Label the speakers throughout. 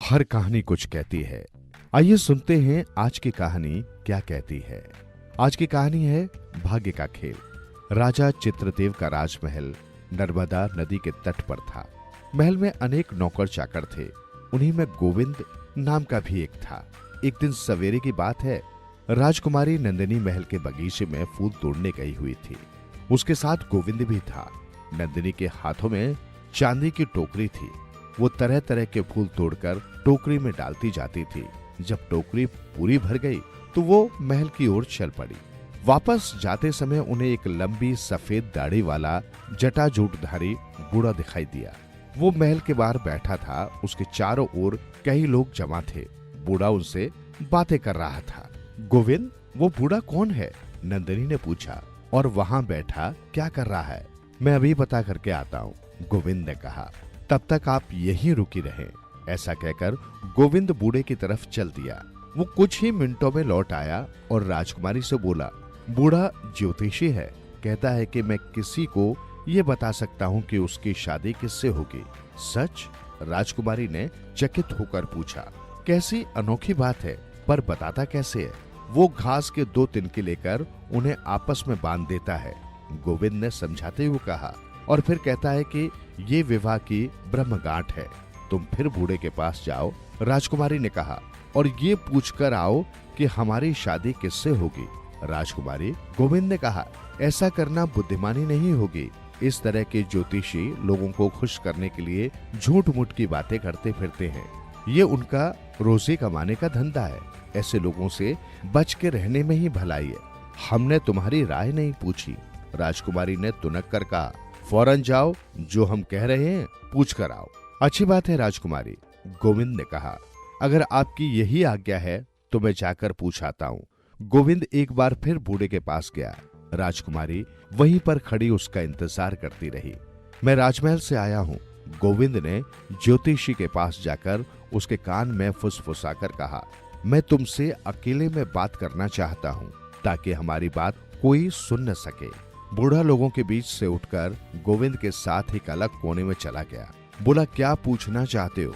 Speaker 1: हर कहानी कुछ कहती है। आइए सुनते हैं आज की कहानी क्या कहती है। आज की कहानी है भाग्य का खेल। राजा चित्रदेव का राजमहल नर्मदा नदी के तट पर था। महल में अनेक नौकर चाकर थे। उन्हीं में गोविंद नाम का भी एक था। एक दिन सवेरे की बात है। राजकुमारी नंदिनी महल के बगीचे में फूल तोड़ने गई हुई थी। उसके साथ गोविंद भी था। नंदिनी के हाथों में चांदी की टोकरी थी। वो तरह तरह के फूल तोड़कर टोकरी में डालती जाती थी। जब टोकरी पूरी भर गई तो वो महल की ओर चल पड़ी। वापस जाते समय उन्हें एक लंबी सफेद दाढ़ी वाला जटाजूटधारी बूढ़ा दिखाई दिया। वो महल के बाहर बैठा था। उसके चारों ओर कई लोग जमा थे। बूढ़ा उनसे बातें कर रहा था। गोविंद, वो बूढ़ा कौन है? नंदिनी ने पूछा। और वहां बैठा क्या कर रहा है? मैं अभी पता करके आता हूँ, गोविंद ने कहा। तब तक आप यहीं रुकी रहें। ऐसा कहकर गोविंद बूढ़े की तरफ चल दिया। वो कुछ ही मिनटों में लौट आया और राजकुमारी से बोला, बूढ़ा ज्योतिषी है। कहता है कि मैं किसी को ये बता सकता हूँ कि उसकी शादी किससे होगी। सच? राजकुमारी ने चकित होकर पूछा। कैसी अनोखी बात है, पर बताता कैसे है? वो घास के 2 तिनके लेकर उन्हें आपस में बांध देता है, गोविंद ने समझाते हुए कहा। और फिर कहता है कि ये विवाह की ब्रह्मगांठ है। तुम फिर बूढ़े के पास जाओ, राजकुमारी ने कहा, और ये पूछकर आओ कि हमारी शादी किससे होगी। राजकुमारी, गोविंद ने कहा, ऐसा करना बुद्धिमानी नहीं होगी। इस तरह के ज्योतिषी लोगों को खुश करने के लिए झूठ मूठ की बातें करते फिरते हैं। ये उनका रोजी कमाने का धंधा है। ऐसे लोगों से बच के रहने में ही भलाई है। हमने तुम्हारी राय नहीं पूछी, राजकुमारी ने तुनक कर कहा। फौरन जाओ, जो हम कह रहे हैं पूछ कर आओ। अच्छी बात है राजकुमारी, गोविंद ने कहा। अगर आपकी यही आज्ञा है तो मैं जाकर पूछ आता हूँ। गोविंद एक बार फिर बूढ़े के पास गया। राजकुमारी वहीं पर खड़ी उसका इंतजार करती रही। मैं राजमहल से आया हूँ, गोविंद ने ज्योतिषी के पास जाकर उसके कान में फुसफुसाकर कहा। मैं तुमसे अकेले में बात करना चाहता हूँ, ताकि हमारी बात कोई सुन न सके। बूढ़ा लोगों के बीच से उठकर गोविंद के साथ एक अलग कोने में चला गया। बोला, क्या पूछना चाहते हो?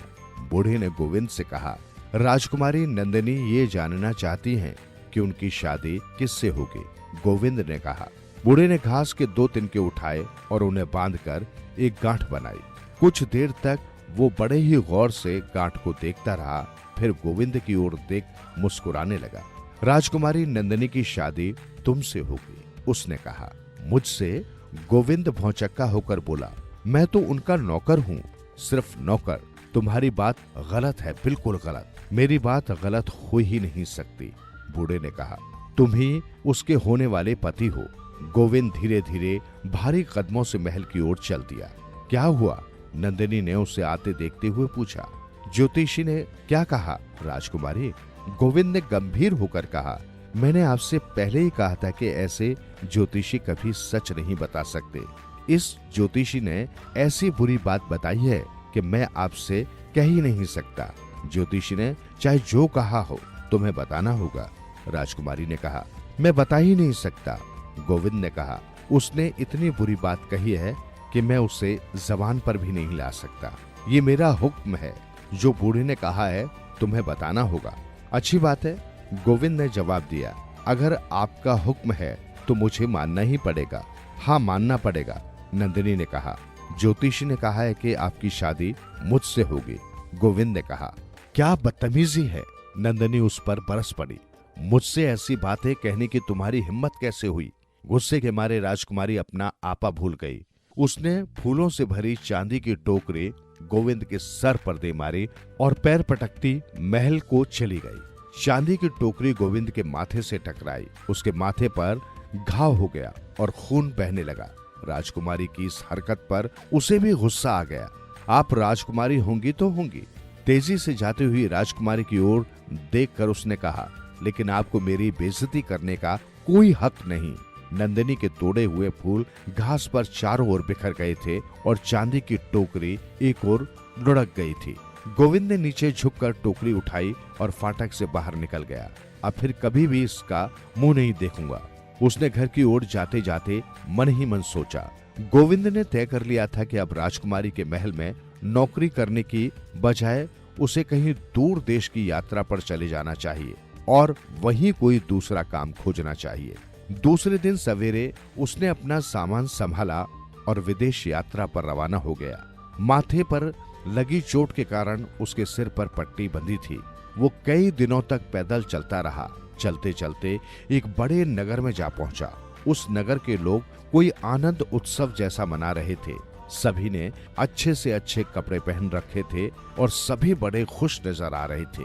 Speaker 1: बूढ़े ने गोविंद से कहा। राजकुमारी नंदिनी ये जानना चाहती हैं कि उनकी शादी किससे होगी, गोविंद ने कहा। बूढ़े ने घास के 2 तिनके उठाए और उन्हें बांधकर एक गांठ बनाई। कुछ देर तक वो बड़े ही गौर से गांठ को देखता रहा। फिर गोविंद की ओर देख मुस्कुराने लगा। राजकुमारी नंदिनी की शादी तुमसे होगी, उसने कहा। मुझसे? गोविंद भौचक्का होकर बोला। मैं तो उनका नौकर हूँ, सिर्फ नौकर। तुम्हारी बात गलत है, बिल्कुल गलत। मेरी बात गलत हो ही नहीं सकती, बूढ़े ने कहा। तुम ही उसके होने वाले पति हो। गोविंद धीरे धीरे भारी कदमों से महल की ओर चल दिया। क्या हुआ? नंदिनी ने उसे आते देखते हुए पूछा। ज्योतिषी ने क्या कहा, राजकुमारी? गोविंद ने गंभीर होकर कहा। मैंने आपसे पहले ही कहा था कि ऐसे ज्योतिषी कभी सच नहीं बता सकते। इस ज्योतिषी ने ऐसी बुरी बात बताई है कि मैं आपसे कह ही नहीं सकता। ज्योतिषी ने चाहे जो कहा हो तुम्हें बताना होगा, राजकुमारी ने कहा। मैं बता ही नहीं सकता, गोविंद ने कहा। उसने इतनी बुरी बात कही है कि मैं उसे जबान पर भी नहीं ला सकता। ये मेरा हुक्म है। जो बूढ़े ने कहा है तुम्हें बताना होगा। अच्छी बात है, गोविंद ने जवाब दिया। अगर आपका हुक्म है तो मुझे मानना ही पड़ेगा। हाँ, मानना पड़ेगा, नंदिनी ने कहा। ज्योतिषी ने कहा है कि आपकी शादी मुझसे होगी, गोविंद ने कहा। क्या बदतमीजी है, नंदिनी उस पर बरस पड़ी। मुझसे ऐसी बातें कहने की तुम्हारी हिम्मत कैसे हुई? गुस्से के मारे राजकुमारी अपना आपा भूल गई। उसने फूलों से भरी चांदी की टोकरी गोविंद के सर पर दे मारी और पैर पटकती महल को चली गई। चांदी की टोकरी गोविंद के माथे से टकराई। उसके माथे पर घाव हो गया और खून बहने लगा। राजकुमारी की इस हरकत पर उसे भी गुस्सा आ गया। आप राजकुमारी होंगी तो होंगी। तेजी से जाती हुई राजकुमारी की ओर देखकर उसने कहा, लेकिन आपको मेरी बेइज्जती करने का कोई हक नहीं। नंदिनी के तोड़े हुए फूल घास पर चारों ओर बिखर गए थे और चांदी की टोकरी एक ओर लुढ़क गई थी। गोविंद ने नीचे झुककर टोकरी उठाई और फाटक से बाहर निकल गया। अब फिर कभी भी इसका मुंह नहीं देखूंगा, उसने घर की ओर जाते जाते मन ही मन सोचा। गोविंद ने तय कर लिया था कि अब राजकुमारी के महल में नौकरी करने की बजाय उसे कहीं दूर देश की यात्रा पर चले जाना चाहिए और वहीं कोई दूसरा काम खोजना चाहिए। दूसरे दिन सवेरे उसने अपना सामान संभाला और विदेश यात्रा पर रवाना हो गया। माथे पर लगी चोट के कारण उसके सिर पर पट्टी बंधी थी। वो कई दिनों तक पैदल चलता रहा। चलते चलते एक बड़े नगर में जा पहुंचा। उस नगर के लोग कोई आनंद उत्सव जैसा मना रहे थे। सभी ने अच्छे से अच्छे कपड़े पहन रखे थे और सभी बड़े खुश नजर आ रहे थे।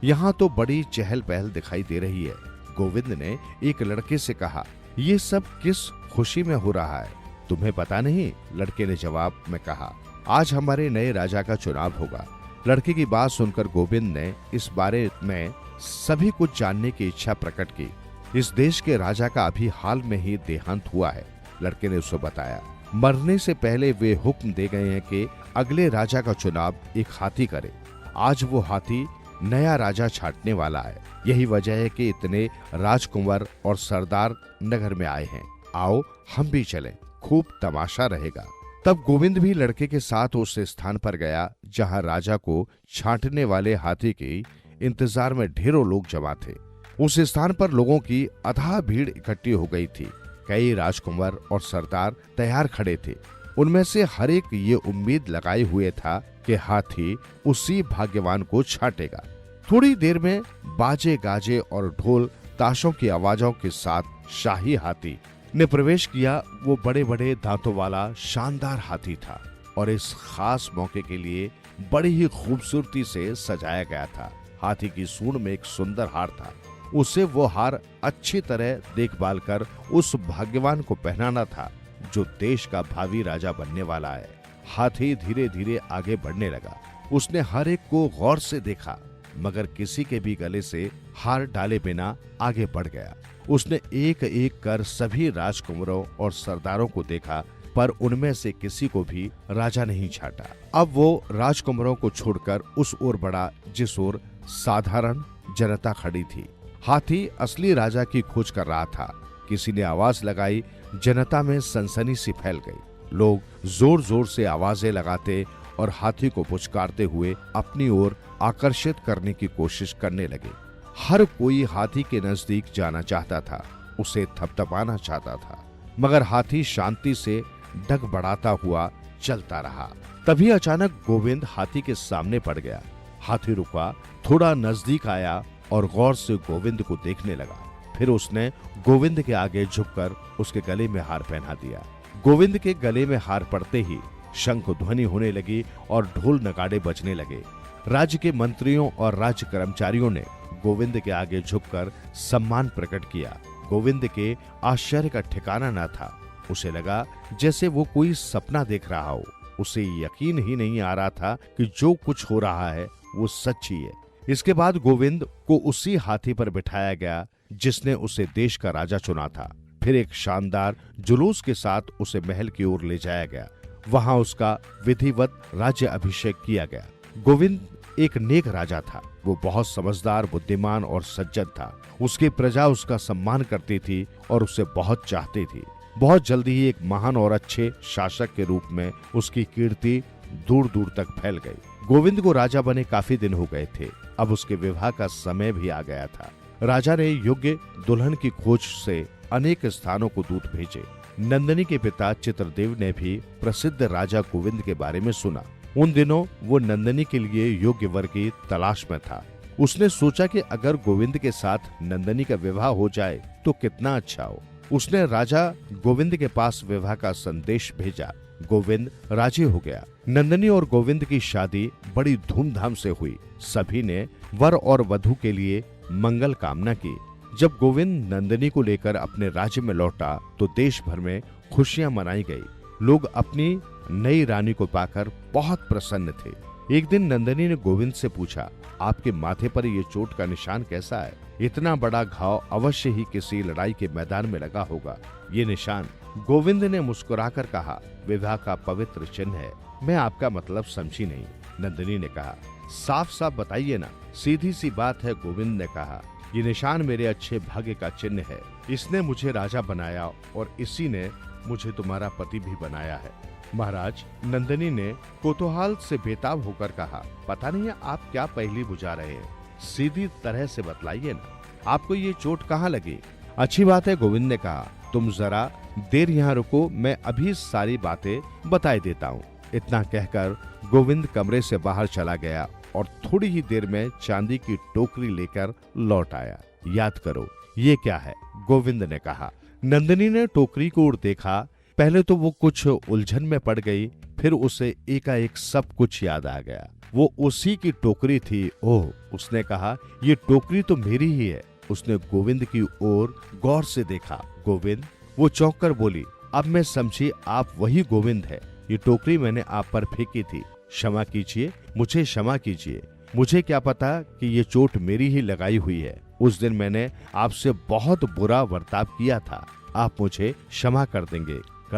Speaker 1: यहाँ तो बड़ी चहल पहल दिखाई दे रही है। गोविंद ने एक लड़के से कहा, ये सब किस खुशी में हो रहा है? तुम्हें पता नहीं? लड़के ने जवाब में कहा, आज हमारे नए राजा का चुनाव होगा। लड़के की बात सुनकर गोविंद ने इस बारे में सभी कुछ जानने की इच्छा प्रकट की। इस देश के राजा का अभी हाल में ही देहांत हुआ है। लड़के ने उसे बताया, मरने से पहले वे हुक्म दे गए हैं कि अगले राजा का चुनाव एक हाथी करे। आज वो हाथी नया राजा छांटने वाला है। यही वजह है कि इतने राजकुंवर और सरदार नगर में आए हैं। आओ हम भी चलें, खूब तमाशा रहेगा। तब गोविंद भी लड़के के साथ उस स्थान पर गया जहां राजा को छांटने वाले हाथी के इंतजार में ढेरों लोग जमा थे। उस स्थान पर लोगों की अथाह भीड़ इकट्ठी हो गई थी। कई राजकुंवर और सरदार तैयार खड़े थे। उनमें से हर एक ये उम्मीद लगाए हुए था कि हाथी उसी भाग्यवान को छांटेगा। थोड़ी देर में बाजे गाजे और ढोल ताशों की आवाजों के साथ शाही हाथी ने प्रवेश किया। वो बड़े बड़े दांतों वाला शानदार हाथी था और इस खास मौके के लिए बड़ी ही खूबसूरती से सजाया गया था। हाथी की सूंड में एक सुंदर हार था। उसे वो हार अच्छी तरह देखभाल कर उस भाग्यवान को पहनाना था जो देश का भावी राजा बनने वाला है। हाथी धीरे धीरे आगे बढ़ने लगा। उसने हर एक को गौर से देखा, मगर किसी के भी गले से हार डाले बिना आगे बढ़ गया। उसने एक एक कर सभी राजकुमारों और सरदारों को देखा, पर उनमें से किसी को भी राजा नहीं छाटा। अब वो राजकुमारों को छोड़कर उस ओर बढ़ा जिस ओर साधारण जनता खड़ी थी। हाथी असली राजा की खोज कर रहा था। किसी ने आवाज लगाई, जनता में सनसनी सी फैल गई। लोग जोर जोर से आवाजें लगाते और हाथी को पुचकारते हुए अपनी ओर आकर्षित करने की कोशिश करने लगे। हर कोई हाथी के नजदीक जाना चाहता था, उसे थपथपाना चाहता था, मगर हाथी शांति से डग बढ़ाता हुआ चलता रहा। तभी अचानक गोविंद हाथी के सामने पड़ गया। हाथी रुका, थोड़ा नजदीक आया और गौर से गोविंद को देखने लगा। फिर उसने गोविंद के आगे झुककर उसके गले में हार पहना दिया। गोविंद के गले में हार पड़ते ही शंख ध्वनि होने लगी और ढोल नगाड़े बजने लगे। राज्य के मंत्रियों और राज्य कर्मचारियों ने गोविंद के आगे झुककर सम्मान प्रकट किया। गोविंद के आश्चर्य का ठिकाना न था। उसे लगा जैसे वो कोई सपना देख रहा हो। उसे यकीन ही नहीं आ रहा था कि जो कुछ हो रहा है वो सच ही है। इसके बाद गोविंद को उसी हाथी पर बिठाया गया जिसने उसे देश का राजा चुना था। फिर एक शानदार जुलूस के साथ उसे महल की ओर ले जाया गया। वहां उसका विधिवत राज्य अभिषेक किया गया। गोविंद एक नेक राजा था। वो बहुत समझदार, बुद्धिमान और सज्जन था। उसकी प्रजा उसका सम्मान करती थी और उसे बहुत चाहती थी। बहुत जल्दी ही एक महान और अच्छे शासक के रूप में उसकी कीर्ति दूर दूर तक फैल गई। गोविंद को राजा बने काफी दिन हो गए थे। अब उसके विवाह का समय भी आ गया था। राजा ने योग्य दुल्हन की खोज से अनेक स्थानों को दूत भेजे। नंदिनी के पिता चित्रदेव ने भी प्रसिद्ध राजा गोविंद के बारे में सुना। उन दिनों वो नंदिनी के लिए योग्य वर की तलाश में था। उसने सोचा कि अगर गोविंद के साथ नंदिनी का विवाह हो जाए तो कितना अच्छा हो। उसने राजा गोविंद के पास विवाह का संदेश भेजा। गोविंद राजी हो गया। नंदिनी और गोविंद की शादी बड़ी धूमधाम से हुई। सभी ने वर और वधू के लिए मंगल कामना की। जब गोविंद नंदिनी को लेकर अपने राज्य में लौटा तो देश भर में खुशियां मनाई गई। लोग अपनी नई रानी को पाकर बहुत प्रसन्न थे। एक दिन नंदिनी ने गोविंद से पूछा, आपके माथे पर ये चोट का निशान कैसा है? इतना बड़ा घाव अवश्य ही किसी लड़ाई के मैदान में लगा होगा। ये निशान? गोविंद ने मुस्कुराकर कहा, विवाह का पवित्र चिन्ह है। मैं आपका मतलब समझी नहीं। नंदिनी ने कहा, साफ साफ बताइए ना। सीधी सी बात है, गोविंद ने कहा। ये निशान मेरे अच्छे भाग्य का चिन्ह है। इसने मुझे राजा बनाया और इसी ने मुझे तुम्हारा पति भी बनाया है। महाराज, नंदिनी ने कौतूहल से बेताब होकर कहा, पता नहीं आप क्या पहेली बुझा रहे हैं, सीधी तरह से बतलाइए ना, आपको ये चोट कहाँ लगी? अच्छी बात है, गोविंद ने कहा, तुम जरा देर यहाँ रुको, मैं अभी सारी बातें बताई देता हूँ। इतना कहकर गोविंद कमरे से बाहर चला गया और थोड़ी ही देर में चांदी की टोकरी लेकर लौट आया। याद करो ये क्या है? गोविंद ने कहा। नंदिनी ने टोकरी को ओर देखा। पहले तो वो कुछ उलझन में पड़ गई, फिर उसे एकाएक सब कुछ याद आ गया। वो उसी की टोकरी थी। ओह, उसने कहा, ये टोकरी तो मेरी ही है। उसने गोविंद की ओर गौर से देखा। गोविंद? वो चौंक कर बोली, अब मैं समझी आप वही गोविंद है। ये टोकरी मैंने आप पर फेंकी थी, क्षमा कीजिए, मुझे क्षमा कीजिए। मुझे क्या पता कि ये चोट मेरी ही लगाई हुई है। उस दिन मैंने आपसे बहुत बुरा बर्ताव किया था। आप मुझे क्षमा कर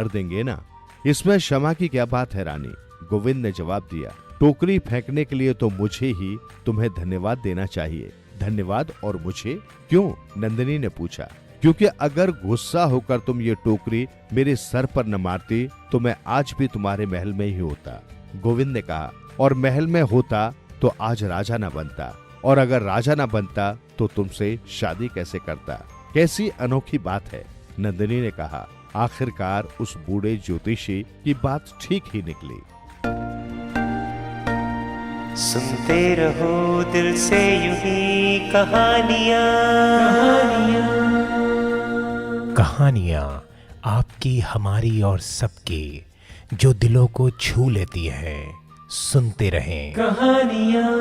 Speaker 1: देंगे ना? इसमें क्षमा की क्या बात है रानी? गोविंद ने जवाब दिया, टोकरी फेंकने के लिए तो मुझे ही तुम्हें धन्यवाद देना चाहिए। धन्यवाद? और मुझे क्यों? नंदिनी ने पूछा। क्योंकि अगर गुस्सा होकर तुम ये टोकरी मेरे सर पर न मारती तो मैं आज भी तुम्हारे महल में ही होता। गोविंद ने कहा, और महल में होता तो आज राजा न बनता, और अगर राजा न बनता तो तुमसे शादी कैसे करता? कैसी अनोखी बात है। नंदिनी ने कहा। आखिरकार उस बूढ़े ज्योतिषी की बात ठीक ही निकली।
Speaker 2: सुनते रहो दिल से यूं ही कहानियां
Speaker 3: आपकी, हमारी और सबकी, जो दिलों को छू लेती है। सुनते रहें
Speaker 2: कहानियां।